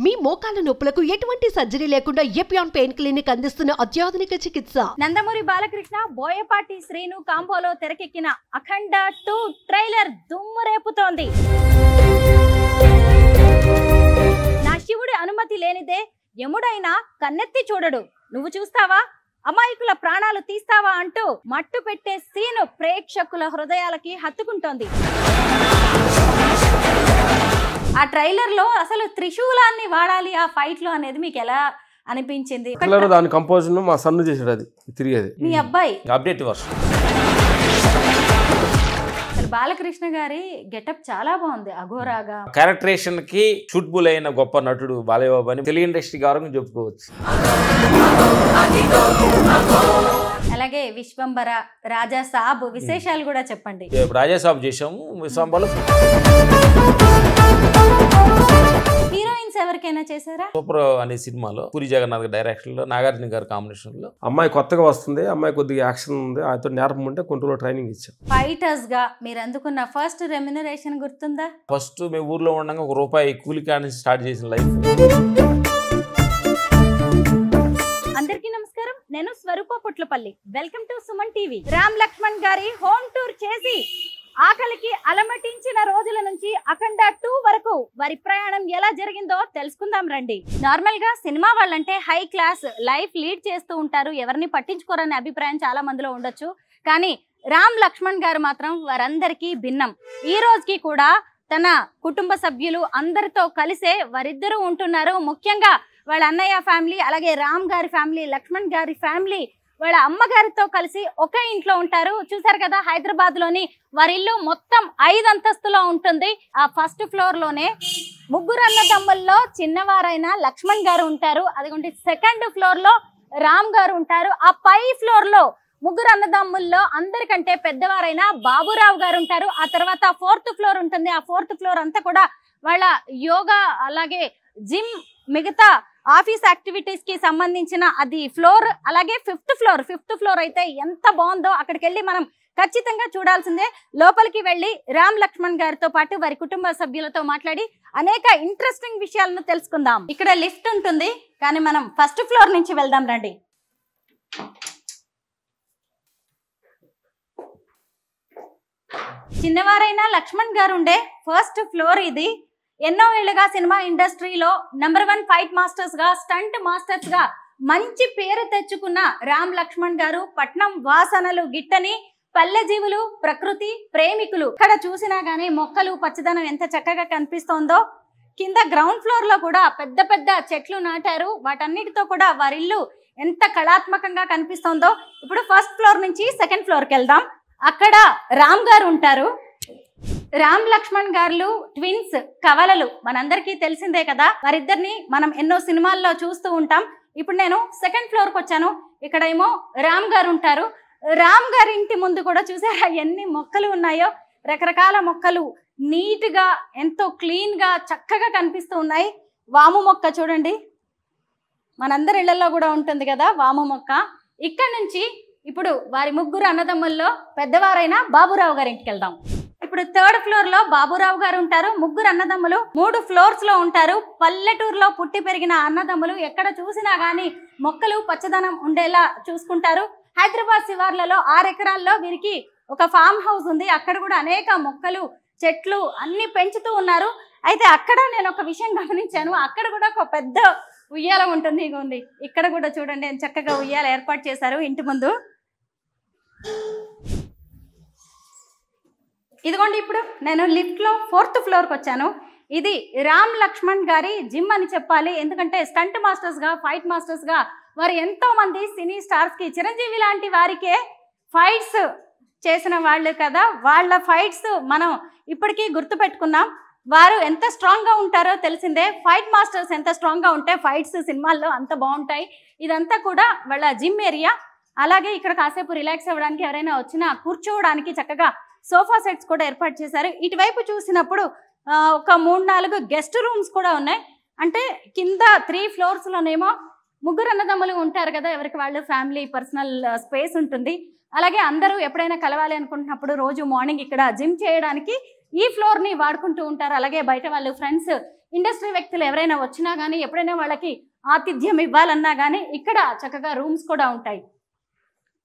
మీ మోకాల నొప్పులకు ఎటువంటి సర్జరీ లేకుండా ఎపియాన్ పెయిన్ క్లినిక్ అందిస్తున్న అత్యాధునిక చికిత్స. నందమూరి బాలకృష్ణ బోయపాటి శ్రీను కాంబోలో తెరకెక్కిన అఖండ 2 ట్రైలర్ దుమ్ము రేపుతోంది. నా శివుడి అనుమతి లేనిదే యముడైనా కన్నెత్తి చూడడు, నువ్వు చూస్తావా, అమాయకుల ప్రాణాలు తీస్తావా అంటూ మట్టు పెట్టే సీను ప్రేక్షకుల హృదయాలకి హత్తుకుంటోంది. ఆ ట్రైలర్ లో అసలు త్రిశూలాన్ని వాడాలి ఆ ఫైట్ లో అనేది మీకు ఎలా అనిపించింది? దాని కంపోజిషన్ మా సన్ను చేసాడు, అది తిరిగేది మీ అబ్బాయి అప్డేట్ వర్షన్. బాలకృష్ణ గారి గెటప్ చాలా బాగుంది, అఘోరాగా. క్యారెక్టరేషన్ కి సూటబుల్ అయిన గొప్ప నటుడు బాలయ్య బాబు అని తెలుగు ఇండస్ట్రీ గౌరవం చెప్పుకోవచ్చు. అలాగే విశ్వంబర, రాజా సాబ్ విశేషాలు కూడా చెప్పండి. రాజా సాబ్ చేసాము, విశ్వంబర. హీరోయిన్స్ ఎవరికైనా చేశారా? సూపర్ అనే సినిమాలో పూరి జగన్నాథ్ డైరెక్షన్ లో, నాగార్జున గారి కాంబినేషన్ లో. అమ్మాయి కొత్తగా వస్తుంది, అమ్మాయి కొద్దిగా యాక్షన్ ఉంది, ఆయనతో నేర్పం ఉంటే కొన్ని రోజులు ట్రైనింగ్ ఇచ్చాం. ఫైటర్స్ గా మీరు అందుకున్న ఫస్ట్ రెమ్యునరేషన్ గుర్తుందా? ఫస్ట్ మేము ఊర్లో ఉండగా ₹1 కూలి కాడ నుంచి స్టార్ట్ చేసిన లైఫ్. అందరికీ నమస్కారం, నేను Swarupa Putlapalli. Welcome to Suman TV. Ram Lakshman గారి హోమ్ టూర్ చేసి ఆకలికి అలమటించిన రోజుల నుంచి అఖండ 2 వరకు వారి ప్రయాణం ఎలా జరిగిందో తెలుసుకుందాం రండి. నార్మల్ గా సినిమా వాళ్ళంటే హై క్లాస్ లైఫ్ లీడ్ చేస్తూ ఉంటారు, ఎవరిని పట్టించుకోరనే అభిప్రాయం చాలా మందిలో ఉండొచ్చు. కానీ రామ్ లక్ష్మణ్ గారు మాత్రం వారందరికీ భిన్నం. ఈ రోజుకి కూడా తన కుటుంబ సభ్యులు అందరితో కలిసే వారిద్దరూ ఉంటున్నారు. ముఖ్యంగా వాళ్ళ అన్నయ్య ఫ్యామిలీ, అలాగే రామ్ గారి ఫ్యామిలీ, లక్ష్మణ్ గారి ఫ్యామిలీ వాళ్ళ అమ్మగారితో కలిసి ఒకే ఇంట్లో ఉంటారు. చూసారు కదా, హైదరాబాద్ లోని వారి ఇల్లు మొత్తం 5 అంతస్తులో ఉంటుంది. ఆ ఫస్ట్ ఫ్లోర్ లోనే ముగ్గురు అన్నదమ్ముల్లో చిన్నవారైన లక్ష్మణ్ గారు ఉంటారు. అదిగోండి సెకండ్ ఫ్లోర్ లో రామ్ గారు ఉంటారు. ఆ పై ఫ్లోర్ లో ముగ్గురు అన్నదమ్ముల్లో అందరికంటే పెద్దవారైన బాబురావు గారు ఉంటారు. ఆ తర్వాత 4th ఫ్లోర్ ఉంటుంది. ఆ 4th ఫ్లోర్ అంతా కూడా వాళ్ళ యోగా, అలాగే జిమ్, మిగతా ఆఫీస్ యాక్టివిటీస్ కి సంబంధించిన అది ఫ్లోర్. అలాగే 5th ఫ్లోర్ అయితే ఎంత బాగుందో, అక్కడికి వెళ్ళి మనం ఖచ్చితంగా చూడాల్సిందే. లోపలికి వెళ్ళి రామ్ లక్ష్మణ్ గారితో పాటు వారి కుటుంబ సభ్యులతో మాట్లాడి అనేక ఇంట్రెస్టింగ్ విషయాలను తెలుసుకుందాం. ఇక్కడ లిఫ్ట్ ఉంటుంది, కానీ మనం ఫస్ట్ ఫ్లోర్ నుంచి వెళ్దాం రండి. చిన్నవారైన లక్ష్మణ్ గారు ఉండే ఫస్ట్ ఫ్లోర్ ఇది. ఎన్నో ఏళ్లుగా సినిమా ఇండస్ట్రీలో నంబర్ 1 ఫైట్ మాస్టర్స్ గా, స్టంట్ మాస్టర్స్ గా మంచి పేరు తెచ్చుకున్న రామ్ లక్ష్మణ్ గారు పట్నం వాసనలు గిట్టని పల్లె జీవులు, ప్రకృతి ప్రేమికులు. ఇక్కడ చూసినా గానీ మొక్కలు, పచ్చదనం ఎంత చక్కగా కనిపిస్తోందో. కింద గ్రౌండ్ ఫ్లోర్ లో కూడా పెద్ద పెద్ద చెట్లు నాటారు. వాటన్నిటితో కూడా వారిల్లు ఎంత కళాత్మకంగా కనిపిస్తోందో. ఇప్పుడు ఫస్ట్ ఫ్లోర్ నుంచి సెకండ్ ఫ్లోర్ కి వెళ్దాం. అక్కడ రామ్ గారు ఉంటారు. రామ్ లక్ష్మణ్ గారు ట్విన్స్, కవలలు, మనందరికీ తెలిసిందే కదా. వారిద్దరిని మనం ఎన్నో సినిమాల్లో చూస్తూ ఉంటాం. ఇప్పుడు నేను సెకండ్ ఫ్లోర్ కి వచ్చాను. ఇక్కడ ఏమో రామ్ గారు ఉంటారు. రామ్ గారి ఇంటి ముందు కూడా చూసారా ఎన్ని మొక్కలు ఉన్నాయో. రకరకాల మొక్కలు నీట్ గా, ఎంతో క్లీన్ గా, చక్కగా కనిపిస్తూ ఉన్నాయి. వాము మొక్క చూడండి, మనందరి ఇళ్లలో కూడా ఉంటుంది కదా వాము మొక్క. ఇక్కడ నుంచి ఇప్పుడు వారి ముగ్గురు అన్నదమ్ముల్లో పెద్దవారైన బాబురావు గారి ఇంటికి వెళ్దాం. ఇప్పుడు 3rd ఫ్లోర్ లో బాబురావు గారు ఉంటారు. ముగ్గురు అన్నదమ్ములు 3 ఫ్లోర్స్ లో ఉంటారు. పల్లెటూరులో పుట్టి పెరిగిన అన్నదమ్ములు ఎక్కడ చూసినా గానీ మొక్కలు, పచ్చదనం ఉండేలా చూసుకుంటారు. హైదరాబాద్ శివార్లలో 6 ఎకరాల్లో వీరికి ఒక ఫామ్ హౌస్ ఉంది. అక్కడ కూడా అనేక మొక్కలు, చెట్లు అన్ని పెంచుతూ ఉన్నారు. అయితే అక్కడ నేను ఒక విషయం గమనించాను, అక్కడ కూడా ఒక పెద్ద ఉయ్యాల ఉంటుంది. ఇగోండి, ఇక్కడ కూడా చూడండి చక్కగా ఉయ్యాల ఏర్పాటు చేశారు ఇంటి ముందు. ఇదిగోండి, ఇప్పుడు నేను లిఫ్ట్ లో 4th ఫ్లోర్ కి వచ్చాను. ఇది రామ్ లక్ష్మణ్ గారి జిమ్ అని చెప్పాలి. ఎందుకంటే స్టంట్ మాస్టర్స్ గా, ఫైట్ మాస్టర్స్ గా వారు ఎంతో మంది సినీ స్టార్స్ కి, చిరంజీవి లాంటి వారికే ఫైట్స్ చేసిన వాళ్ళు కదా. వాళ్ళ ఫైట్స్ మనం ఇప్పటికీ గుర్తు పెట్టుకున్నాం. వారు ఎంత స్ట్రాంగ్ గా ఉంటారో తెలిసిందే. ఫైట్ మాస్టర్స్ ఎంత స్ట్రాంగ్ గా ఉంటే ఫైట్స్ సినిమాల్లో అంత బాగుంటాయి. ఇదంతా కూడా వాళ్ళ జిమ్ ఏరియా. అలాగే ఇక్కడ కాసేపు రిలాక్స్ అవ్వడానికి, ఎవరైనా వచ్చినా కూర్చోవడానికి చక్కగా సోఫా సెట్స్ కూడా ఏర్పాటు చేశారు. ఇటువైపు చూసినప్పుడు ఒక 3-4 గెస్ట్ రూమ్స్ కూడా ఉన్నాయి. అంటే కింద 3 ఫ్లోర్స్ లోనేమో ముగ్గురు అన్నదమ్ములు ఉంటారు కదా, ఎవరికి వాళ్ళు ఫ్యామిలీ పర్సనల్ స్పేస్ ఉంటుంది. అలాగే అందరూ ఎప్పుడైనా కలవాలి అనుకుంటున్నప్పుడు రోజు మార్నింగ్ ఇక్కడ జిమ్ చేయడానికి ఈ ఫ్లోర్ ని వాడుకుంటూ ఉంటారు. అలాగే బయట వాళ్ళు ఫ్రెండ్స్ ఇండస్ట్రీ వ్యక్తులు ఎవరైనా వచ్చినా కానీ ఎప్పుడైనా వాళ్ళకి ఆతిథ్యం ఇవ్వాలన్నా కానీ ఇక్కడ చక్కగా రూమ్స్ కూడా ఉంటాయి.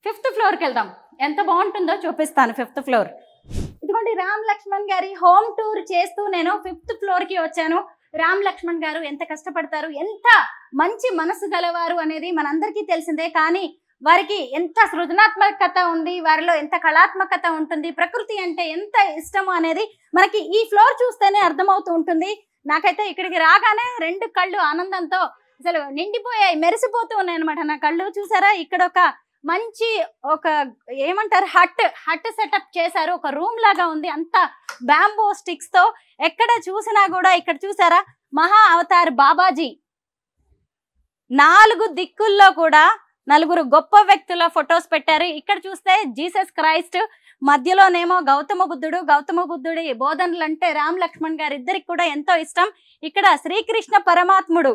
5th ఫ్లోర్కి వెళ్దాం. ఎంత బాగుంటుందో చూపిస్తాను. 5th ఫ్లోర్ ఇదిగోండి. రామ్ లక్ష్మణ్ గారి హోమ్ టూర్ చేస్తూ నేను 5th ఫ్లోర్కి వచ్చాను. రామ్ లక్ష్మణ్ గారు ఎంత కష్టపడతారు, ఎంత మంచి మనసు గలవారు అనేది మనందరికీ తెలిసిందే. కానీ వారికి ఎంత సృజనాత్మకత ఉంది, వారిలో ఎంత కళాత్మకత ఉంటుంది, ప్రకృతి అంటే ఎంత ఇష్టము అనేది మనకి ఈ ఫ్లోర్ చూస్తేనే అర్థమవుతూ ఉంటుంది. నాకైతే ఇక్కడికి రాగానే 2 కళ్ళు ఆనందంతో అసలు నిండిపోయాయి, మెరిసిపోతూ ఉన్నాయి అనమాట నా కళ్ళు. చూసారా, ఇక్కడ ఒక మంచి ఏమంటారు హట్ సెటప్ చేశారు. ఒక రూమ్ లాగా ఉంది, అంత బ్యాంబో స్టిక్స్ తో. ఎక్కడ చూసినా కూడా ఇక్కడ చూసారా మహా అవతార్ బాబాజీ 4 దిక్కుల్లో కూడా 4 గొప్ప వ్యక్తుల ఫొటోస్ పెట్టారు. ఇక్కడ చూస్తే జీసస్ క్రైస్ట్, మధ్యలోనేమో గౌతమ బుద్ధుడి బోధనలు అంటే రామ్ లక్ష్మణ్ గారు ఇద్దరికి కూడా ఎంతో ఇష్టం. ఇక్కడ శ్రీకృష్ణ పరమాత్ముడు,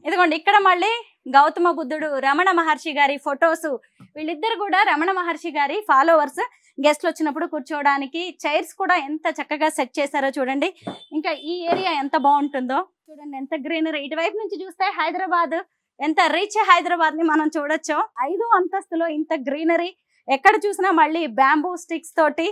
ఇదిగోండి ఇక్కడ మళ్ళీ గౌతమ బుద్ధుడు, రమణ మహర్షి గారి ఫొటోస్. వీళ్ళిద్దరు కూడా రమణ మహర్షి గారి ఫాలోవర్స్. గెస్ట్లు వచ్చినప్పుడు కూర్చోవడానికి చైర్స్ కూడా ఎంత చక్కగా సెట్ చేశారో చూడండి. ఇంకా ఈ ఏరియా ఎంత బాగుంటుందో చూడండి, ఎంత గ్రీనరీ. ఇటువైపు నుంచి చూస్తే హైదరాబాద్, ఎంత రిచ్ హైదరాబాద్ ని మనం చూడొచ్చు. 5వ అంతస్తులో ఇంత గ్రీనరీ, ఎక్కడ చూసినా మళ్ళీ బ్యాంబూ స్టిక్స్ తోటి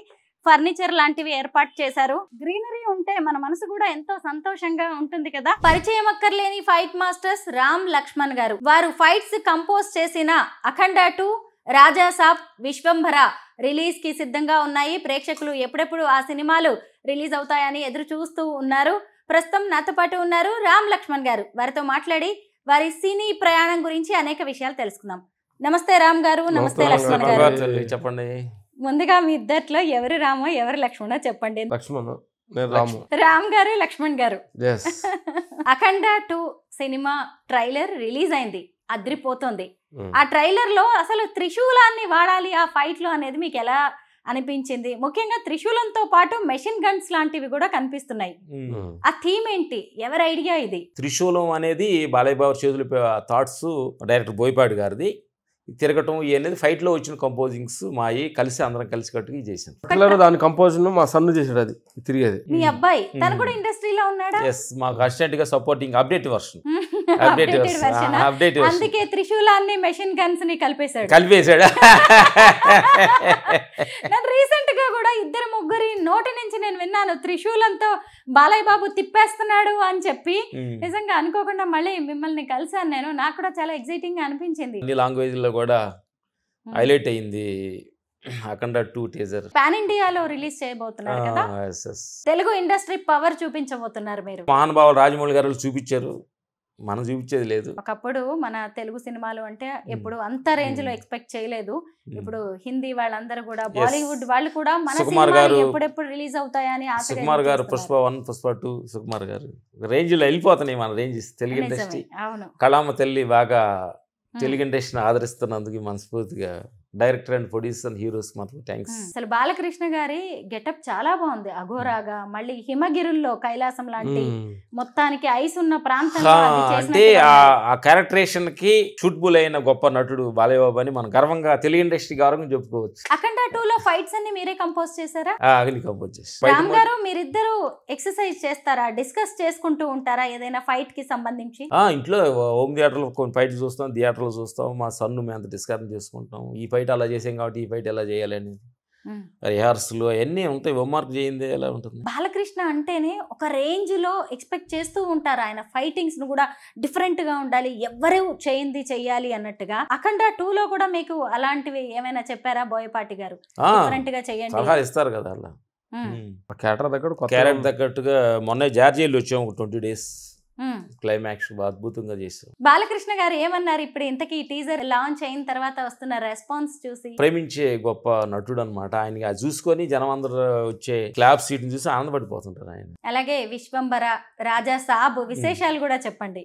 ఫర్నిచర్ లాంటివి ఏర్పాటు చేశారు. గ్రీనరీ ఉంటే మన మనసు కూడా ఎంతో సంతోషంగా ఉంటుంది కదా. పరిచయం అక్కర్లేని ఫైట్ మాస్టర్స్ రామ్ లక్ష్మణ్ గారు. వారు ఫైట్స్ కంపోజ్ చేసిన అఖండ 2, రాజా సాబ్, విశ్వంభర రిలీజ్ కి సిద్ధంగా ఉన్నాయి. ప్రేక్షకులు ఎప్పుడెప్పుడు ఆ సినిమాలు రిలీజ్ అవుతాయని ఎదురు చూస్తూ ఉన్నారు. ప్రస్తుతం నాతో పాటు ఉన్నారు రామ్ లక్ష్మణ్ గారు. వారితో మాట్లాడి వారి సినీ ప్రయాణం గురించి అనేక విషయాలు తెలుసుకుందాం. నమస్తే రామ్ గారు. నమస్తే లక్ష్మణ్ గారు. చెప్పండి. ముందుగా మీ ఇద్దరిలో ఎవరు రామో ఎవరు లక్ష్మణో చెప్పండి. రామ్ గారు, లక్ష్మణ్ గారు. అఖండ 2 సినిమా ట్రైలర్ రిలీజ్ అయింది, అద్రిపోతుంది. ఆ ట్రైలర్ లో అసలు త్రిశూలాన్ని వాడాలి ఆ ఫైట్ లో అనేది మీకు ఎలా అనిపించింది? ముఖ్యంగా త్రిశూలంతో పాటు మెషిన్ గన్స్ లాంటివి కూడా కనిపిస్తున్నాయి. ఆ థీమ్ ఏంటి, ఎవరి ఐడియా ఇది? త్రిశూలం అనేది బాలయ్య బాబు చేతులు థాట్స్ డైరెక్టర్ బోయపాటి గారిది. తిరగటం అనేది ఫైట్ లో వచ్చిన కంపోజింగ్స్ మాయి కలిసి అందరం కలిసి కట్టుకు చేసాం. దాని కంపోజిషన్ మా సన్ను చేసాడు, అది తిరిగేది. మీ అబ్బాయి తను కూడా ఇండస్ట్రీలో ఉన్నాడా? ఎస్, మాకు అసిస్టెంట్ గా సపోర్టింగ్ అప్డేట్ వర్షన్. అందుకే త్రిశూలాన్ని మెషిన్ గన్స్ ని కలిపేశాడు. రీసెంట్ గా కూడా 2-3 నోటి నుంచి నేను విన్నాను, త్రిశూలంతో బాలయ్య బాబు తిప్పేస్తున్నాడు అని చెప్పి. నిజంగా అనుకోకుండా మళ్ళీ మిమ్మల్ని కలిసాను నేను. నాకు కూడా చాలా ఎక్సైటింగ్ గా అనిపించింది. అన్ని లాంగ్వేజ్ లో కూడా హైలైట్ అయింది అఖండ 2 టీజర్. పాన్ ఇండియాలో రిలీజ్ చేయబోతున్నారు కదా. తెలుగు ఇండస్ట్రీ పవర్ చూపించబోతున్నారు మీరు. మహానుభావులు రాజమౌళి గారు చూపించారు, మనం చూపించేది లేదు. ఒకప్పుడు మన తెలుగు సినిమాలు అంటే ఎప్పుడు అంత రేంజ్ లో ఎక్స్పెక్ట్ చేయలేదు. ఇప్పుడు హిందీ వాళ్ళందరూ కూడా, బాలీవుడ్ వాళ్ళు కూడా మన సినిమాలు ఎప్పుడెప్పుడు రిలీజ్ అవుతాయని ఆశగా. సుకుమార్ గారు పుష్ప 1, పుష్ప 2, సుకుమార్ గారు రేంజ్ లో వెళ్ళిపోతున్నాయి మన రేంజ్. తెలుగు ఇండస్ట్రీ కళామ తల్లి బాగా తెలుగు ఇండస్ట్రీని ఆదరిస్తున్నందుకు మనస్ఫూర్తిగా డైరెక్టర్ అండ్ ప్రొడ్యూసర్ హీరోస్ మాత్రం థ్యాంక్స్. అసలు బాలకృష్ణ గారి గెటప్ చాలా బాగుంది, అఘోరాగా. మళ్ళీ హిమగిరుల్లో కైలాసం లాంటి మొత్తానికి ఐస్ ఉన్న ప్రాంతంలో అంటే ఆ క్యారెక్టరేషన్ కి సూటబుల్ అయిన గొప్ప నటుడు బాలయ్య బాబు అని మనం గర్వంగా తెలుగు ఇండస్ట్రీ గౌరవం చెప్పుకోవచ్చు. అఖండ 2 లో ఫైట్స్ అన్ని మీరే కంపోజ్ చేశారా? అగ్ని కంపోజ్ చేసి. రామ్ గారు, మీరిద్దరు ఎక్సర్సైజ్ చేస్తారా, డిస్కస్ చేసుకుంటూ ఉంటారా ఏదైనా ఫైట్ కి సంబంధించి? ఇంట్లో హోమ్ థియేటర్ లో కొన్ని ఫైట్ చూస్తాం, థియేటర్ లో చూస్తాం. మా సన్ను మేము అంత డిస్కషన్ చేసుకుంటాం. ఈ ఫైట్ అలా చేసాం కాబట్టి ఈ ఫైట్ ఎలా చేయాలని రిహార్సల్ అవన్నీ ఉంటాయి. హోంవర్క్ చేయింది ఎలా ఉంటుంది. బాలకృష్ణ అంటేనే ఒక రేంజ్ లో ఎక్స్పెక్ట్ చేస్తూ ఉంటారు. ఆయన ఫైటింగ్స్ ను కూడా డిఫరెంట్ గా ఉండాలి, ఎవరు చేయింది చెయ్యాలి అన్నట్టుగా. అఖండ 2 లో కూడా మీకు అలాంటివి ఏమైనా చెప్పారా బోయపాటి గారు? డిఫరెంట్ గా చేయండి సలహాలు ఇస్తారు కదా. అలా క్యారెక్టర్ తగ్గట్టుగా మొన్న జార్జియాలో వచ్చాము 20 days. క్లైమాక్స్ అద్భుతంగా చేశారు. బాలకృష్ణ గారు ఏమన్నారు ఇప్పుడు ఇంతకీ టీజర్ లాంచ్ అయిన తర్వాత వస్తున్న రెస్పాన్స్ చూసి? ప్రేమించే గొప్ప నటుడు అనమాట. ఆయన చూసుకొని జనం అందరూ వచ్చే క్లాప్ సీట్ చూసి ఆనందపడిపోతుంటారు ఆయన. అలాగే విశ్వంబర, రాజా సాబ్ విశేషాలు కూడా చెప్పండి.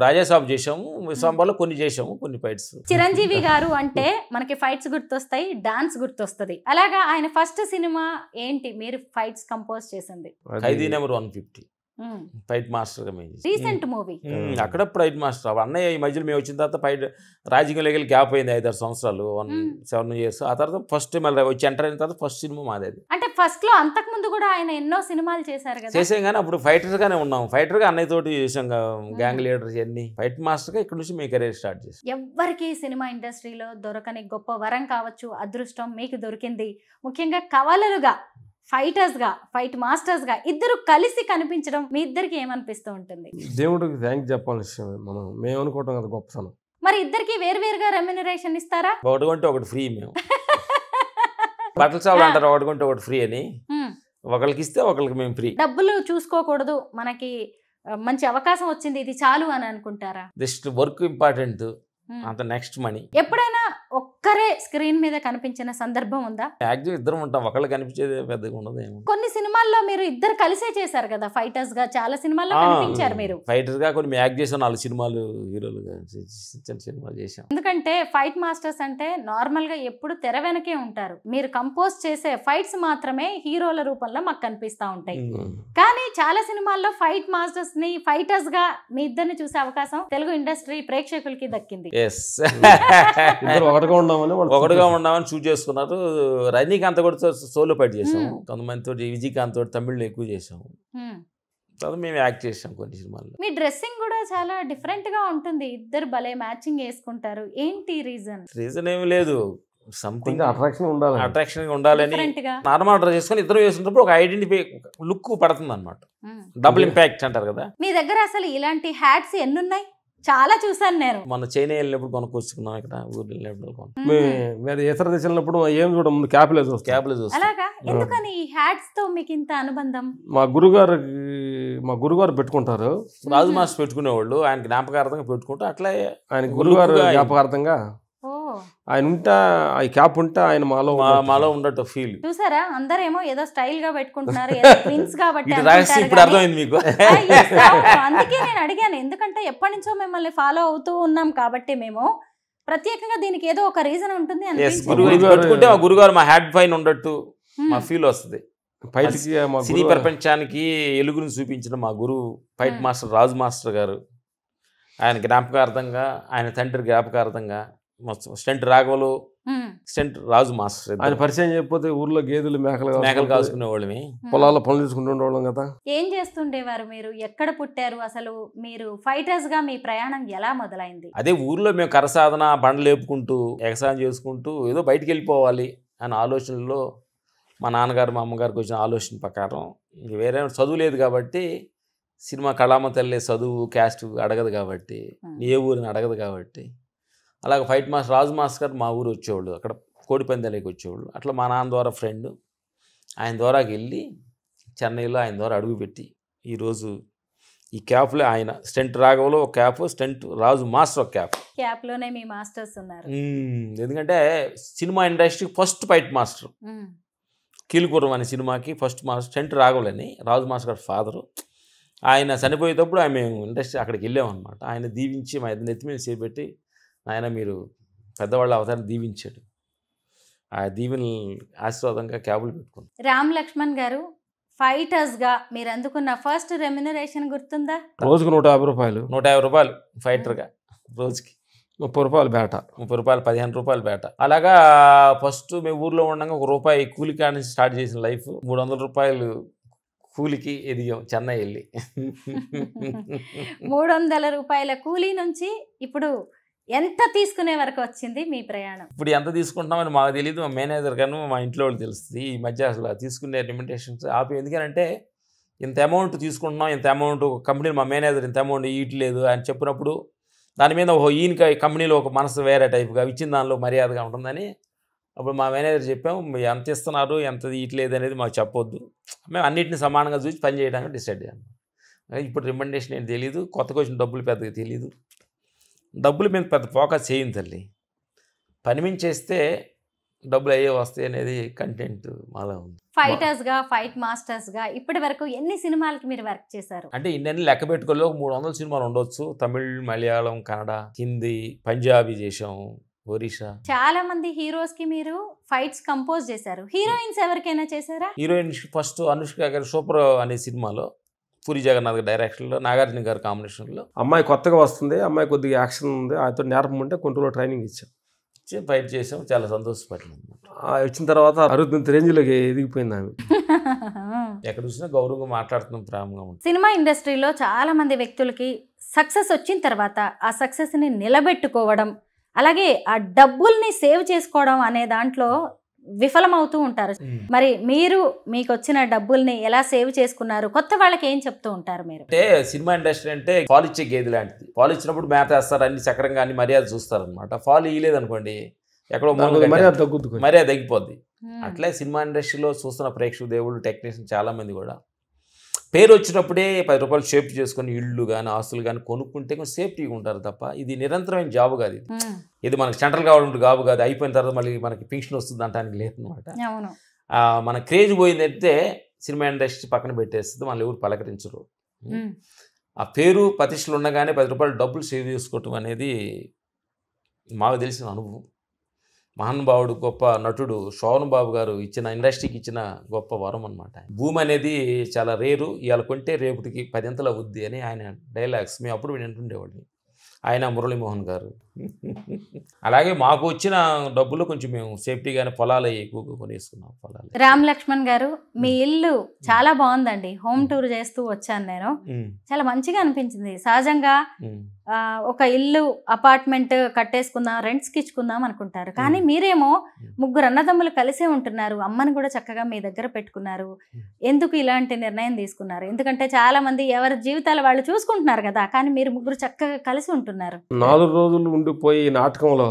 రాజా సాబ్ చేసాము, విశ్వంబరలో కొన్ని చేసాము, కొన్ని ఫైట్స్. చిరంజీవి గారు అంటే మనకి ఫైట్స్ గుర్తొస్తాయి, డాన్స్ గుర్తొస్తుంది. అలాగా ఆయన ఫస్ట్ సినిమా ఏంటి మీరు ఫైట్స్ కంపోజ్ చేసింది? ఖైదీ నెంబర్ 150. ఫైట్ మాస్టర్గా మేము రీసెంట్ మూవీ. అక్కడ ఫైట్ మాస్టర్ అన్నయ్య ఈ మధ్యలో మేము వచ్చిన తర్వాత ఫైట్ రాజకీయంలోకి వెళ్ళి గ్యాప్ అయింది 5-6 సంవత్సరాలు 7 years. ఆ తర్వాత ఫస్ట్ మళ్ళీ వచ్చి ఎంటర్ అయిన తర్వాత ఫస్ట్ సినిమా మాది అది. అంటే ఫస్ట్ లో అంతకు ముందు కూడా ఆయన ఎన్నో సినిమాలు చేశారు కదా. చేసాం కానీ అప్పుడు ఫైటర్గానే ఉన్నాం. ఫైటర్గా అన్నయ్య తోటి చేసాం గ్యాంగ్ లీడర్స్ అన్ని. ఫైట్ మాస్టర్గా ఇక్కడ నుంచి మీ కెరీర్ స్టార్ట్ చేసాం. ఎవ్వరికి సినిమా ఇండస్ట్రీలో దొరకని గొప్ప వరం కావచ్చు, అదృష్టం మీకు దొరికింది. ముఖ్యంగా కవలలుగా, ఫైటర్స్గా, ఫైట్ మాస్టర్స్గా ఇద్దరు కలిసి కనిపించడం మీ ఇద్దరికి ఏమనిపిస్తూ ఉంటుంది? దేవుడికి థ్యాంక్ చెప్పాల్సిన విషయం మనం మేము అనుకోవటం కదా గొప్పతనం. మరి ఇద్దరికి వేరువేరుగా రెమ్యునరేషన్ ఇస్తారా? ఒకటి కొంటే ఒకటి ఫ్రీ. మేము బట్టల షాపులు అంటారు ఒకటి కొంటే ఒకటి ఫ్రీ అని. ఒకరికి ఇస్తే ఒకరికి మేము ఫ్రీ. డబ్బులు చూసుకోకూడదు, మనకి మంచి అవకాశం వచ్చింది ఇది చాలు అని అనుకుంటారా? జస్ట్ వర్క్ ఇంపార్టెంట్, అంత నెక్స్ట్ మనీ. ఎప్పుడైనా ఒక్కరే స్క్రీన్ మీద కనిపించిన సందర్భం ఉందా? యాక్చువల్ ఇద్దరం ఉంటాం, ఒకళ్ళు కనిపించేది పెద్దగా ఉండదు. కొన్ని సినిమాల్లో మీరు ఇద్దరు కలిసే చేశారు కదా ఫైటర్స్ గా, చాలా సినిమాల్లో కనిపించారు మీరు. ఫైటర్స్ గా కొన్ని యాక్ట్ చేసాం, 4 సినిమాలు హీరోలుగా చిన్న సినిమాలు చేసాం. ఎందుకంటే ఫైట్ మాస్టర్స్ అంటే నార్మల్ గా ఎప్పుడు తెర వెనకే ఉంటారు. మీరు కంపోజ్ చేసే ఫైట్స్ మాత్రమే హీరోల రూపంలో మాకు కనిపిస్తా ఉంటాయి. కానీ చాలా సినిమాల్లో ఫైట్ మాస్టర్స్ ని ఫైటర్స్ గా మీ ఇద్దరిని చూసే అవకాశం తెలుగు ఇండస్ట్రీ ప్రేక్షకులకి దక్కింది. ఒకటిగా ఉండామని చూస్ చేసుకున్నారు. రజనీకాంత్ కూడా సోలో ఫైట్ చేసాం, కొంతమంది తోటి విజయకాంత్ తోటి తమిళ్లో ఎక్కువ చేసాము. తర్వాత మేము యాక్ట్ చేసాం కొన్ని సినిమాల్లో. మీ డ్రెస్సింగ్ కూడా చాలా డిఫరెంట్ గా ఉంటుంది, ఇద్దరు భలే మ్యాచింగ్ వేసుకుంటారు. ఏంటి రీజన్? రీజన్ ఏమి లేదు, సంథింగ్ అట్రాక్షన్ ఉండాలని నార్మల్ డ్రెస్ చేసుకుని ఇద్దరు వేసుకున్నప్పుడు ఒక ఐడెంటిఫై లుక్ పడుతుంది అనమాట. డబుల్ ఇంపాక్ట్ అంటారు కదా. మీ దగ్గర అసలు ఇలాంటి హ్యాట్స్ ఎన్ని ఉన్నాయి? చాలా చూసాను నేను. మన చైనా వెళ్ళినప్పుడు కొనుక్కొచ్చుకున్నాం, ఇక్కడ ఊరు వెళ్ళినప్పుడు. మేము ఇతర దేశం వెళ్ళినప్పుడు ఏం చూడం, ముందు క్యాప్లే చూస్తాం. అలాగా? ఎందుకని ఈ హ్యాట్స్ తో మీకు ఇంత అనుబంధం? మా గురుగారు పెట్టుకుంటారు, రాజు మాస్టర్ పెట్టుకునేవాళ్ళు. ఆయన జ్ఞాపకార్థంగా పెట్టుకుంటూ అట్లా ఆయన గురుగారు జ్ఞాపకార్థంగా ఆయన ఉంటే ఆ క్యాప్ ఉంటే ఆయన మాలో ఉండటం ఫీల్. చూసారా, అందరేమో ఏదో స్టైల్ గా పెట్టుకుంటున్నారు, ప్రిన్స్ కాబట్టి. ఇప్పుడు అర్థమైంది మీకు. అందుకే నేను అడిగాను, ఎందుకంటే ఎప్పటి నుంచో మిమ్మల్ని ఫాలో అవుతూ ఉన్నాం కాబట్టి మేము ప్రత్యేకంగా దీనికి ఏదో ఒక రీజన్ ఉంటుంది. పెట్టుకుంటే మా గురుగారు మా హ్యాడ్ పైన ఉండట్టు మా ఫీల్ వస్తుంది. సినీ ప్రపంచానికి ఎలుగును చూపించిన మా గురువు ఫైట్ మాస్టర్ రాజు మాస్టర్ గారు, ఆయన జ్ఞాపకార్థంగా, ఆయన తండ్రి జ్ఞాపకార్థంగా స్టంట్ రాఘవలు, స్టంట్ రాజు మాస్టర్. ఆయన పరిచయం చేయకపోతే ఊర్లో గేదెలు మేకలు కాసుకునే వాళ్ళమి, పొలాల్లో పనులు తీసుకుంటుండేవాళ్ళం కదా. ఏం చేస్తుండేవారు మీరు? ఎక్కడ పుట్టారు? అసలు మీరు ఫైటర్స్ గా మీ ప్రయాణం ఎలా మొదలైంది? అదే ఊర్లో మేము కరసాధన బండలు లేపుకుంటూ ఎగసాయం చేసుకుంటూ ఏదో బయటికి వెళ్ళిపోవాలి అనే ఆలోచనలో మా నాన్నగారు మా అమ్మగారికి వచ్చిన ఆలోచన ప్రకారం, వేరే చదువు లేదు కాబట్టి, సినిమా కళామ తల్లి చదువు క్యాస్ట్ అడగదు కాబట్టి, ఏ ఊరిని అడగదు కాబట్టి, అలాగే ఫైట్ మాస్టర్ రాజు మాస్టర్ గారు మా ఊరు వచ్చేవాళ్ళు, అక్కడ కోడిపందాలకి వచ్చేవాళ్ళు. అట్లా మా నాన్న ద్వారా ఫ్రెండ్, ఆయన ద్వారాకి వెళ్ళి చెన్నైలో ఆయన ద్వారా అడుగుపెట్టి ఈరోజు ఈ క్యాప్లో ఆయన స్టంట్ రాఘవలో ఒక క్యాప్, స్టంట్ రాజు మాస్టర్ ఒక క్యాప్లోనే మీ మాస్టర్స్ ఉన్నారు. ఎందుకంటే cinema industry first fight master Keelupuram అనే సినిమాకి ఫస్ట్ మాస్టర్ స్టంట్ రాఘవలని, రాజు మాస్టర్ గారి ఫాదరు. ఆయన చనిపోయేటప్పుడు ఆయన మేము ఇండస్ట్రీ అక్కడికి వెళ్ళామన్నమాట. ఆయన దీవించి మా ఇద్దరు నెత్తి మీద చేపెట్టి, ఆయన మీరు పెద్దవాళ్ళ అవతారం దీవించాడు. ఆ దీవెన ఆశీర్వాదంగా క్యాబులు పెట్టుకున్నాం. రామ్ లక్ష్మణ్ గారు, ఫైటర్స్గా మీరు అందుకున్న ఫస్ట్ రెమ్యునరేషన్ గుర్తుందా? రోజుకు 150 రూపాయలు. 150 రూపాయలు ఫైటర్గా, రోజుకి 30 రూపాయలు బేట, 30 రూపాయలు, 15 రూపాయలు బేట. అలాగా ఫస్ట్ మేము ఊర్లో ఉండగా ₹1 కూలి కాడ నుంచి స్టార్ట్ చేసిన లైఫ్ 300 రూపాయలు కూలికి ఎదిగాం చెన్నై వెళ్ళి. 300 రూపాయల కూలీ నుంచి ఇప్పుడు ఎంత తీసుకునే వరకు వచ్చింది మీ ప్రయాణం? ఇప్పుడు ఎంత తీసుకుంటున్నామని మాకు తెలియదు, మా మేనేజర్ కానీ మా ఇంట్లో వాళ్ళు తెలుస్తుంది. ఈ మధ్య అసలు తీసుకునే లిమిటేషన్స్ ఆపి, ఎందుకంటే ఇంత అమౌంట్ తీసుకుంటున్నాం, ఇంత అమౌంట్ కంపెనీలో మా మేనేజర్ ఇంత అమౌంట్ ఇయట్లేదు అని చెప్పినప్పుడు దాని మీద ఈయనకి కంపెనీలో ఒక మనసు వేరే టైప్గా ఇచ్చిన దానిలో మర్యాదగా ఉంటుందని అప్పుడు మా మేనేజర్ చెప్పాము, ఎంత ఇస్తున్నారు ఎంత ఇయట్లేదు అనేది మాకు చెప్పొద్దు, మేము అన్నింటినీ సమానంగా చూసి పని చేయడానికి డిసైడ్ అయ్యాము. ఇప్పుడు రికమెండేషన్ ఏంటి తెలియదు, కొత్తగా వచ్చిన డబ్బులు పెద్దగా తెలియదు, డబ్బులు మీద పెద్ద ఫోకస్ చేయండి తల్లి, పని మీద చేస్తే డబ్బులు అయ్యే వస్తాయి అనేది కంటెంట్ మాలో ఉంది. ఫైటర్స్గా, ఫైట్ మాస్టర్స్గా ఇప్పటి వరకు ఎన్ని సినిమాలకి మీరు వర్క్ చేశారు? అంటే ఇన్ని లెక్క పెట్టుకోలేదు, 300 సినిమాలు ఉండొచ్చు. తమిళ్, మలయాళం, కన్నడ, హిందీ, పంజాబీ చేసాం, ఒరిస్సా. చాలా మంది హీరోస్ కి మీరు ఫైట్స్ కంపోజ్ చేశారు. హీరోయిన్స్ ఎవరికైనా చేశారా? హీరోయిన్ ఫస్ట్ అనుష్క గారి సూపర్ అనే సినిమాలో పూరి జగన్నాథ్ డైరెక్షన్లో, నాగార్జున గారి కాంబినేషన్లో. అమ్మాయి కొత్తగా వస్తుంది, అమ్మాయి కొద్దిగా యాక్షన్ ఉంది, ఆయనతో నేర్పం ఉంటే కొన్ని రోజులు ట్రైనింగ్ ఇచ్చాం, ఫైట్ చేసాం, చాలా సంతోషపడ్డాం. వచ్చిన తర్వాత అరుదంత రేంజ్లోకి ఎదిగిపోయింది ఆమె. ఎక్కడ చూసినా గౌరవంగా మాట్లాడుతున్నాం, ప్రేమగా ఉంటుంది. సినిమా ఇండస్ట్రీలో చాలా మంది వ్యక్తులకి సక్సెస్ వచ్చిన తర్వాత ఆ సక్సెస్ని నిలబెట్టుకోవడం, అలాగే ఆ డబ్బుల్ని సేవ్ చేసుకోవడం అనే దాంట్లో విఫలమవుతూ ఉంటారు. మరి మీరు మీకు వచ్చిన డబ్బుల్ని ఎలా సేవ్ చేసుకున్నారు? కొత్త వాళ్ళకి ఏం చెప్తూ ఉంటారు మీరు? అంటే సినిమా ఇండస్ట్రీ అంటే పాలు ఇచ్చే గేదె లాంటిది. పాలు ఇచ్చినప్పుడు మేత వేస్తారు, అన్ని చక్రంగా అన్ని మర్యాద చూస్తారు అనమాట. పాలు ఇయ్యలేదు అనుకోండి, ఎక్కడో మర్యాద తగ్గిపోద్ది. అట్లే సినిమా ఇండస్ట్రీలో చూస్తున్న ప్రేక్షక దేవుళ్ళు, టెక్నీషియన్ చాలా మంది కూడా పేరు వచ్చినప్పుడే 10 రూపాయలు సేఫ్టీ చేసుకొని ఇళ్ళు కానీ ఆస్తులు కానీ కొనుక్కుంటే కొంచెం సేఫ్టీగా ఉంటారు తప్ప, ఇది నిరంతరమైన జాబ్ కాదు. ఇది మనకి సెంట్రల్ గవర్నమెంట్ జాబ్ కాదు, అయిపోయిన తర్వాత మళ్ళీ మనకి పెన్షన్ వస్తుంది అంటానికి లేదనమాట. మన క్రేజ్ పోయిందంటే సినిమా ఇండస్ట్రీ పక్కన పెట్టేస్తుంది, మనల్ని ఎవరు పలకరించరు. ఆ పేరు ప్రతిష్టలు ఉండగానే 10 రూపాయలు డబ్బులు సేవ్ చేసుకోవటం అనేది మాకు తెలిసిన అనుభవం. మహానుభావుడు, గొప్ప నటుడు శోభన్ బాబు గారు ఇచ్చిన, ఇండస్ట్రీకి ఇచ్చిన గొప్ప వరం అనమాట. భూమి అనేది చాలా రేరు, ఇవాళ కొంటే రేపటికి 10 అవుద్ది అని ఆయన డైలాగ్స్ మేము అప్పుడు వింటుండేవాడిని. ఆయన మురళీమోహన్ గారు. అలాగే మాకు వచ్చిన డబ్బులు కొంచెం మేము సేఫ్టీగానే పొలాలు ఎక్కువగా కొనేసుకున్నాం. పొలాలు. రామ్ లక్ష్మణ్ గారు, మీ ఇల్లు చాలా బాగుందండి. హోమ్ టూర్ చేస్తూ వచ్చాను నేను, చాలా మంచిగా అనిపించింది. సహజంగా ఒక ఇల్లు అపార్ట్మెంట్ కట్టేసుకుందాం, రెంట్స్కి ఇచ్చుకుందాం అనుకుంటారు, కానీ మీరేమో 3 అన్నదమ్ములు కలిసే ఉంటున్నారు, అమ్మని కూడా చక్కగా మీ దగ్గర పెట్టుకున్నారు. ఎందుకు ఇలాంటి నిర్ణయం తీసుకున్నారు? ఎందుకంటే చాలా మంది ఎవరి జీవితాలు వాళ్ళు చూసుకుంటున్నారు కదా, కానీ మీరు 3 చక్కగా కలిసి ఉంటున్నారు. 4 రోజులు ఉండిపోయి నాటకంలో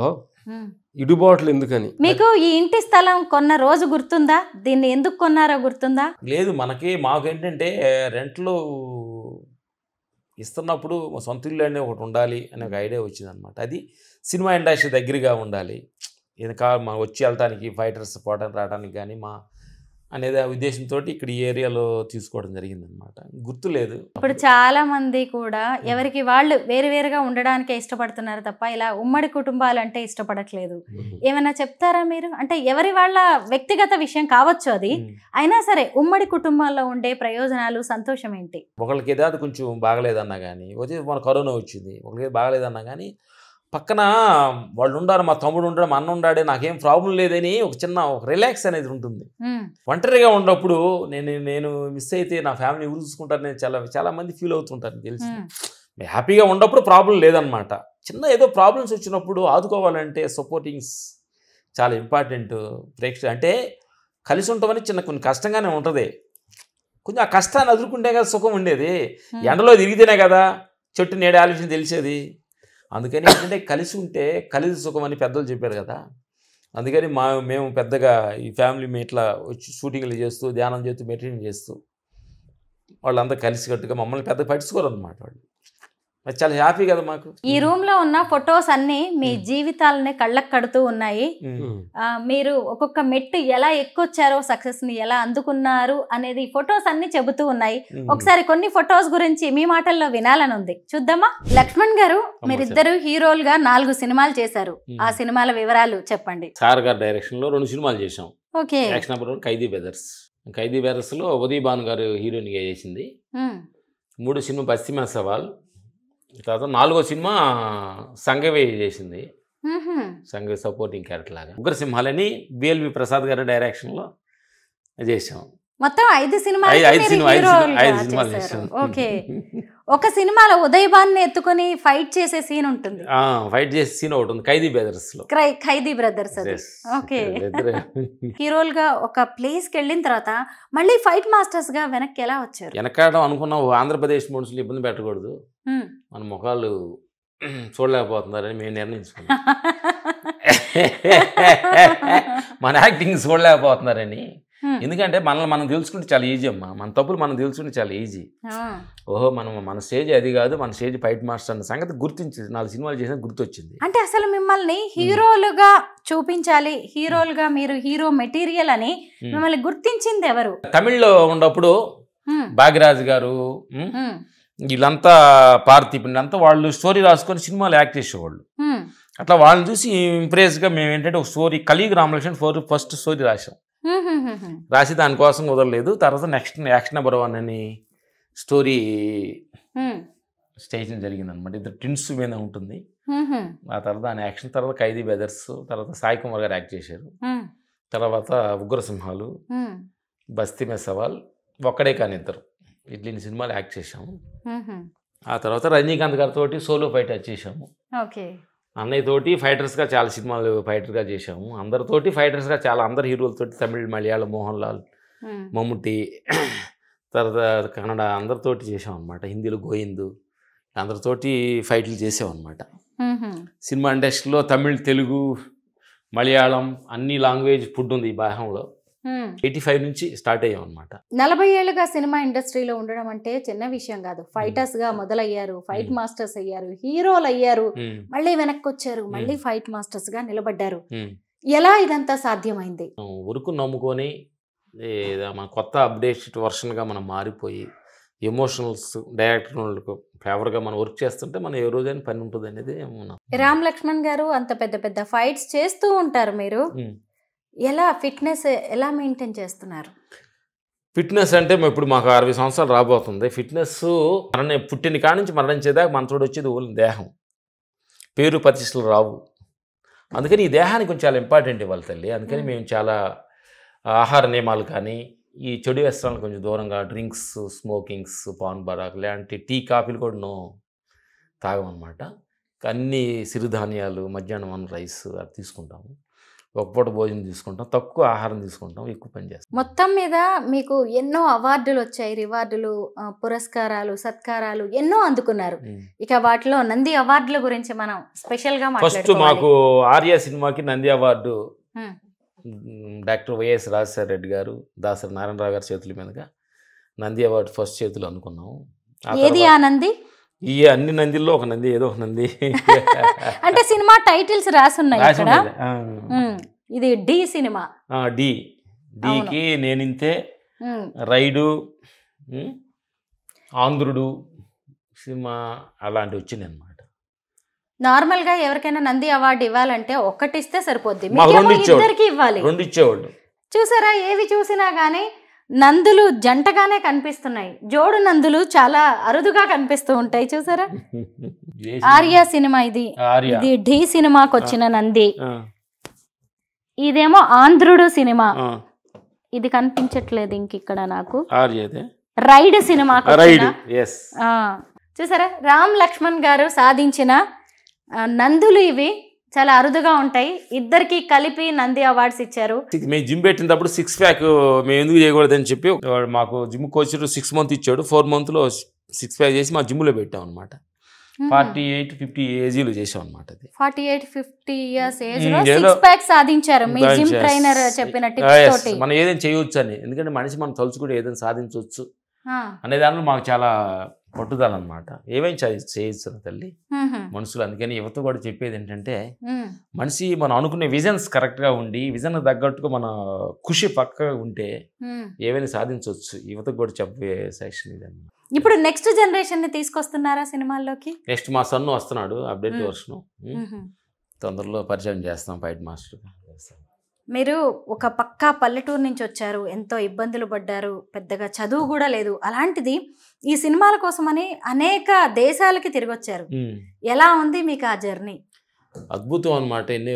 ఇడుబాట్లు ఎందుకని. మీకు ఈ ఇంటి స్థలం కొన్న రోజు గుర్తుందా? దీన్ని ఎందుకు కొన్నారో గుర్తుందా? లేదు, మాకేంటంటే రెంట్లు ఇస్తున్నప్పుడు సొంత ఇల్లు అనే ఒకటి ఉండాలి అనే ఒక ఐడియా వచ్చిందనమాట. అది సినిమా ఇండస్ట్రీ దగ్గరగా ఉండాలి, ఇంకా మా వచ్చి వెళ్ళటానికి ఫైటర్స్ పోవడానికి రావడానికి కానీ మా అనేది ఉద్దేశంతో ఇక్కడ ఈ ఏరియాలో తీసుకోవడం జరిగిందనమాట. గుర్తులేదు. ఇప్పుడు చాలా మంది కూడా ఎవరికి వాళ్ళు వేరువేరుగా ఉండడానికే ఇష్టపడుతున్నారు తప్ప ఇలా ఉమ్మడి కుటుంబాలు అంటే ఇష్టపడట్లేదు. ఏమైనా చెప్తారా మీరు? అంటే ఎవరి వాళ్ళ వ్యక్తిగత విషయం కావచ్చు అది, అయినా సరే ఉమ్మడి కుటుంబాల్లో ఉండే ప్రయోజనాలు, సంతోషం ఏంటి? ఒకరికి ఏదో కొంచెం బాగలేదన్నా కానీ, మన కరోనా వచ్చింది, ఒకరికి బాగలేదన్నా కానీ పక్కన వాళ్ళు ఉండారు, మా తమ్ముడు ఉంటాడు, మా అన్న ఉండాడే, నాకేం ప్రాబ్లం లేదని ఒక చిన్న రిలాక్స్ అనేది ఉంటుంది. ఒంటరిగా ఉన్నప్పుడు నేను మిస్ అయితే నా ఫ్యామిలీ ఎవరు చూసుకుంటారు, నేను చాలా మంది ఫీల్ అవుతుంటారు తెలిసి. హ్యాపీగా ఉన్నప్పుడు ప్రాబ్లం లేదనమాట. చిన్న ఏదో ప్రాబ్లమ్స్ వచ్చినప్పుడు ఆదుకోవాలంటే సపోర్టింగ్స్ చాలా ఇంపార్టెంట్. అంటే కలిసి ఉంటామని కొన్ని కష్టంగానే ఉంటుంది, కొంచెం ఆ కష్టాన్ని ఎదుర్కొంటే కదా సుఖం ఉండేది. ఎండలో తిరిగితేనే కదా చెట్టు నీడ ఆలోచన తెలిసేది. అందుకని ఏంటంటే కలిసి ఉంటే కలిసి సుఖం అని పెద్దలు చెప్పారు కదా. అందుకని మేము పెద్దగా ఈ ఫ్యామిలీ ఇట్లా వచ్చి షూటింగ్లు చేస్తూ, ధ్యానం చేస్తూ, మెడిటేషన్ చేస్తూ వాళ్ళంతా కలిసికట్టుగా మమ్మల్ని పెద్ద పట్టించుకోరు అనమాట. వాళ్ళు చాలా హ్యాపీ కదా మాకు. ఈ రూమ్ లో ఉన్న ఫొటోస్ అన్ని మీ జీవితాలని కళ్ళకు కడుతూ ఉన్నాయి. మీరు ఒక్కొక్క మెట్టు ఎలా ఎక్కొచ్చారో, సక్సెస్ ని ఎలా అందుకున్నారు అనేది ఫొటోస్ అన్ని చెబుతూ ఉన్నాయి. ఒకసారి కొన్ని ఫొటోస్ గురించి మీ మాటల్లో వినాలని ఉంది, చూద్దామా? లక్ష్మణ్ గారు, మీరిద్దరు హీరోలుగా 4 సినిమాలు చేశారు. ఆ సినిమాల వివరాలు చెప్పండి. సార్ గారి డైరెక్షన్ లో 2 సినిమాలు చేశాం. ఓకే. యాక్షన్ నెంబర్ 1 ఖైదీ బ్రదర్స్. ఖైదీ బ్రదర్స్ లో ఉదయ్ భాను గారు హీరోయిన్ గా చేసింది. 3 సినిమా పశ్చిమ సవాల్. తర్వాత 4వ సినిమా సంగవే చేసింది, సంగవే సపోర్టింగ్ క్యారెక్టర్ లాగా. ఉగ్రసింహాలని బిఎల్వి ప్రసాద్ గారి డైరెక్షన్లో చేసాం. మొత్తం 5 సినిమాలు చేసాం. ఓకే. ఒక సినిమాలో ఉదయ్ భాన్ ఎత్తుకొని ఫైట్ చేసే సీన్ ఉంటుంది, ఫైట్ చేసే సీన్ ఒకటి ఉంది ఖైదీ బ్రదర్స్ లో. ఖైదీ బ్రదర్స్. ఓకే. హీరోలుగా ఒక ప్లేస్ కి వెళ్ళిన తర్వాత మళ్ళీ ఫైట్ మాస్టర్స్ గా వెనక్కి ఎలా వచ్చారు? వెనకాడడం అనుకున్నాం, ఆంధ్రప్రదేశ్ మనుషులు ఇబ్బంది పెట్టకూడదు, మన ముఖాలు చూడలేకపోతున్నారని మేము నిర్ణయించుకున్నాం. మన యాక్టింగ్ చూడలేకపోతున్నారని. ఎందుకంటే మనల్ని మనం తెలుసుకుంటే చాలా ఈజీ అమ్మా, మన తప్పులు మనం తెలుసుకుంటే చాలా ఈజీ. ఓహో మన స్టేజ్ అది కాదు, మన స్టేజ్ ఫైట్ మాస్టర్ అన్న సంగతి గుర్తించింది. 4 సినిమాలు చేసిన గుర్తొచ్చింది. అంటే అసలు మిమ్మల్ని హీరోలుగా చూపించాలి, హీరోలుగా మీరు హీరో మెటీరియల్ అని మిమ్మల్ని గుర్తించింది ఎవరు? తమిళ్లో ఉన్నప్పుడు భాగ్యరాజ్ గారు, వీళ్ళంతా పార్థిప్ అంతా వాళ్ళు స్టోరీ రాసుకొని సినిమాలు యాక్ట్ చేసేవాళ్ళు. అట్లా వాళ్ళని చూసి ఇంప్రెస్గా మేము ఏంటంటే ఒక స్టోరీ కలియుగ రామలక్ష్మణ్ ఫస్ట్ స్టోరీ రాసాం. రాసి దానికోసం కుదరలేదు. తర్వాత నెక్స్ట్ యాక్షన్ నెంబర్ 1 అని స్టోరీ స్టేషన్ జరిగింది అనమాట. ఇద్దరు ట్విన్స్ మీద ఉంటుంది. ఆ తర్వాత ఆయన యాక్షన్, తర్వాత ఖైదీ బ్రదర్స్, తర్వాత సాయి కుమార్ గారు యాక్ట్ చేశారు, తర్వాత ఉగ్రసింహాలు, బస్తీ మే సవాల్, ఒక్కడే కానీ ఇద్దరు, ఇట్లని సినిమాలు యాక్ట్ చేశాము. ఆ తర్వాత రజనీకాంత్ గారితో సోలో ఫైట్ చేసాము. అన్నయ్య తోటి ఫైటర్స్గా చాలా సినిమాలు ఫైటర్గా చేసాము. అందరితోటి ఫైటర్స్గా చాలా, అందరు హీరోలతోటి, తమిళ్, మలయాళం, మోహన్ లాల్, మమ్ముట్టి, తర్వాత కన్నడ అందరితోటి చేసాం అనమాట. హిందీలో గోయిందు, అందరితోటి ఫైట్లు చేసామన్నమాట. సినిమా ఇండస్ట్రీలో తమిళ్, తెలుగు, మలయాళం అన్ని లాంగ్వేజ్ ఫుడ్ ఉంది ఈ భాగంలో. 85 నుంచి స్టార్ట్ అయ్యాం అనమాట. 40 ఏళ్ళుగా సినిమా ఇండస్ట్రీలో ఉండడం అంటే చిన్న విషయం కాదు. ఫైటర్స్ గా మొదలయ్యారు, ఫైట్ మాస్టర్స్ అయ్యారు, హీరోలు అయ్యారు, మళ్ళీ వెనక్కి వచ్చారు, మళ్ళీ ఫైట్ మాస్టర్స్ గా నిలబడ్డారు. ఎలా ఇదంతా సాధ్యమైంది? ఉరుకు నమ్ముకొని మన కొత్త అప్డేట్ వర్షన్గా మనం మారిపోయి ఎమోషనల్స్ డైరెక్టర్ ఫేవర్గా మనం వర్క్ చేస్తుంటే మనం ఏ రోజైనా పని ఉంటుంది అనేది. రామ్ లక్ష్మణ్ గారు అంత పెద్ద పెద్ద ఫైట్స్ చేస్తూ ఉంటారు, మీరు ఎలా ఫిట్నెస్ ఎలా మెయింటైన్ చేస్తున్నారు? ఫిట్నెస్ అంటే ఇప్పుడు మాకు 60 సంవత్సరాలు రాబోతుంది. ఫిట్నెస్ మరణ పుట్టిన కాడి నుంచి మరణించేదాకా మనతోడు వచ్చేది ఓన్లీ దేహం, పేరు ప్రతిష్టలు రావు. అందుకని ఈ దేహానికి కొంచెం చాలా ఇంపార్టెంట్ ఇవ్వాలి తల్లి. అందుకని మేము చాలా ఆహార నియమాలు కానీ, ఈ చెడు వ్యసనాలు కొంచెం దూరంగా, డ్రింక్స్, స్మోకింగ్స్, పాన్ బరాక్ లాంటి టీ, కాఫీలు కూడా తాగమన్నమాట. అన్ని సిరిధాన్యాలు, మధ్యాహ్నం రైస్ అది తీసుకుంటాము, ఒక పూట భోజనం తీసుకుంటాం, తక్కువ ఆహారం తీసుకుంటాం, ఎక్కువ పని చేస్తాం. మొత్తం మీద మీకు ఎన్నో అవార్డులు వచ్చాయి, రివార్డులు, పురస్కారాలు, సత్కారాలు ఎన్నో అందుకున్నారు. ఇక వాటిలో నంది అవార్డుల గురించి మనం స్పెషల్ గా ఫస్ట్ మాకు ఆర్య సినిమాకి Nandi award doctor YS Rajasekhara Reddy గారు, దాసరి నారాయణరావు గారి చేతుల మీదుగా నంది అవార్డు ఫస్ట్ చేతులు అనుకున్నాము. ఏది ఆ నంది? ఈ అన్ని నందిల్లో ఒక నంది, ఏదో ఒక నంది. అంటే సినిమా టైటిల్స్ రాసున్నాయి ఇక్కడ. ఇది డి సినిమా. డీకి నేనింతే, రైడు, ఆంధ్రుడు సినిమా అలాంటివి వచ్చినాయి అన్నమాట. నార్మల్ గా ఎవరికైనా నంది అవార్డు ఇవ్వాలంటే ఒక్కటి ఇస్తే సరిపోద్ది, ఇద్దరికి ఇవ్వాలి, రెండు ఇచ్చేవాళ్ళు. చూసారా, ఏవి చూసినా గానీ నందులు జంటగానే కనిపిస్తున్నాయి, జోడు నందులు చాలా అరుదుగా కనిపిస్తూ ఉంటాయి. చూసారా, ఆర్య సినిమా ఇది, ఇది ఢీ సినిమాకి వచ్చిన నంది, ఇదేమో ఆంధ్రుడు సినిమా, ఇది కనిపించట్లేదు ఇంకిక్కడ నాకు, రైడ్ సినిమాకి. చూసారా, రామ్ లక్ష్మణ్ గారు సాధించిన నందులు ఇవి చాలా అరుదుగా ఉంటాయి. ఇద్దరికి కలిపి నంది అవార్డ్స్ ఇచ్చారు. మేము జిమ్ పెట్టినప్పుడు 6 ప్యాక్ మేము ఎందుకు చేయకూడదని చెప్పి మాకు జిమ్ కోచ్ 6 మంత్ ఇచ్చాడు. 4 మంత్లో 6 ప్యాక్ చేసి మా జిమ్లో పెట్టాం అనమాట. 48-50 ఏజీలు చేసాం అనమాట. 48-50 years ఏజ్ లో 6 ప్యాక్ సాధించారు మీ జిమ్ ట్రైనర్ చెప్పిన టిప్స్ తోటి. మనం ఏదైనా చేయొచ్చు అని, ఎందుకంటే మనిషి మనం తలుచుకుంటే ఏదైనా సాధించవచ్చు అనే దానిలో మాకు చాలా పట్టుదల అనమాట. ఏమేమి చేయొచ్చు తల్లి మనుషులు. అందుకని యువత కూడా చెప్పేది ఏంటంటే, మనిషి మనం అనుకునే విజన్స్ కరెక్ట్గా ఉండి, విజన్ తగ్గట్టుగా మన కృషి పక్కగా ఉంటే ఏమైనా సాధించవచ్చు. యువతకు కూడా చెప్పే సెక్షన్ ఇది అన్నమాట. ఇప్పుడు నెక్స్ట్ జనరేషన్ ని తీసుకొస్తున్నారా సినిమాల్లోకి? నెక్స్ట్ మా సన్ను వస్తున్నాడు, అప్డేట్ వర్షన్, తొందరలో పరిచయం చేస్తాం, ఫైట్ మాస్టర్ చేస్తాం. మీరు ఒక పక్కా పల్లెటూరు నుంచి వచ్చారు, ఎంతో ఇబ్బందులు పడ్డారు, పెద్దగా చదువు కూడా లేదు. అలాంటిది ఈ సినిమాల కోసమని అనేక దేశాలకి తిరిగి వచ్చారు. ఎలా ఉంది మీకు ఆ జర్నీ? అద్భుతం అనమాట. ఎన్ని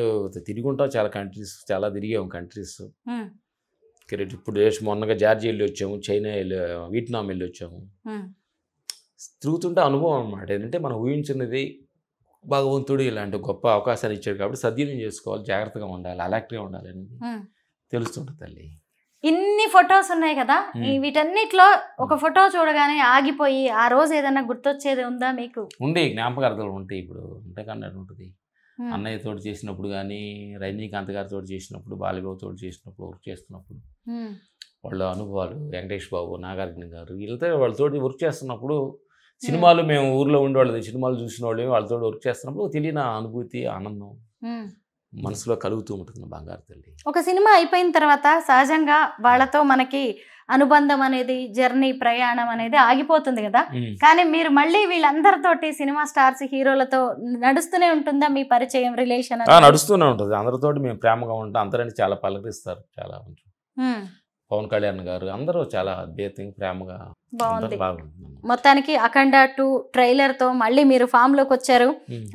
తిరుగుంటాం, చాలా కంట్రీస్, చాలా తిరిగాము కంట్రీస్. ఇప్పుడు మొన్నగా జార్జియా వెళ్ళి వచ్చాము, చైనా వెళ్ళి, వియట్నాం వెళ్ళి వచ్చాము. తిరుగుతుంటే అనుభవం అనమాట. ఏంటంటే మనం ఊహించినది భగవంతుడు ఇలాంటి గొప్ప అవకాశాలు ఇచ్చాడు కాబట్టి సద్వినియోగం చేసుకోవాలి, జాగ్రత్తగా ఉండాలి, అలర్ట్గా ఉండాలి అనేది తెలుస్తుంటుంది తల్లి. ఇన్ని ఫొటోస్ ఉన్నాయి కదా, వీటన్నిటిలో ఒక ఫోటో చూడగానే ఆగిపోయి ఆ రోజు ఏదైనా గుర్తొచ్చేది ఉందా మీకు? ఉండే జ్ఞాపకార్థాలు ఉంటాయి. ఇప్పుడు ఉంటేకన్నట్టు ఉంటుంది. అన్నయ్యతో చేసినప్పుడు కానీ, రజనీకాంత్ గారితో చేసినప్పుడు, బాలబాబుతో చేసినప్పుడు, వర్క్ చేస్తున్నప్పుడు వాళ్ళ అనుభవాలు, వెంకటేష్ బాబు, నాగార్జున గారు వీళ్ళతో వాళ్ళతో వర్క్ చేస్తున్నప్పుడు, సినిమాలు మేము ఊర్లో ఉండేవాళ్ళు, సినిమాలు చూసిన వాళ్ళు వాళ్ళతో వర్క్ చేస్తున్నప్పుడు తెలియని అనుభూతి, ఆనందం మనసులో కలుగుతూ ఉంటుంది. బంగారు తల్లి. ఒక సినిమా అయిపోయిన తర్వాత సహజంగా వాళ్ళతో మనకి అనుబంధం అనేది, జర్నీ, ప్రయాణం అనేది ఆగిపోతుంది కదా. కానీ మీరు మళ్ళీ వీళ్ళందరితోటి, సినిమా స్టార్స్, హీరోలతో నడుస్తూనే ఉంటుందా మీ పరిచయం, రిలేషన్? నడుస్తూనే ఉంటుంది. అందరితోటి మేము ప్రేమగా ఉంటాం. అందరని చాలా పలకరిస్తారు, చాలా పవన్ కళ్యాణ్ గారు అందరూ చాలా అద్భుతంగా ప్రేమగా బాగుంది. బాగుంది. మొత్తానికి అఖండ 2 ట్రైలర్తో మళ్ళీ మీరు ఫామ్లోకి వచ్చారు.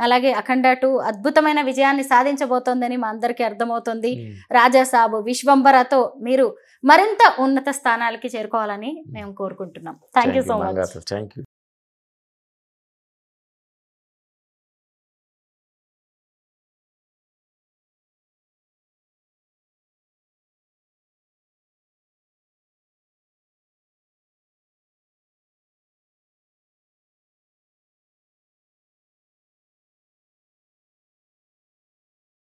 అలాగే అఖండ 2 అద్భుతమైన విజయాన్ని సాధించబోతోందని మా అందరికీ అర్థమవుతుంది. రాజాసాబ్, విశ్వంబరతో మీరు మరింత ఉన్నత స్థానాలకి చేరుకోవాలని మేము కోరుకుంటున్నాం. Thank you so much. Thank you.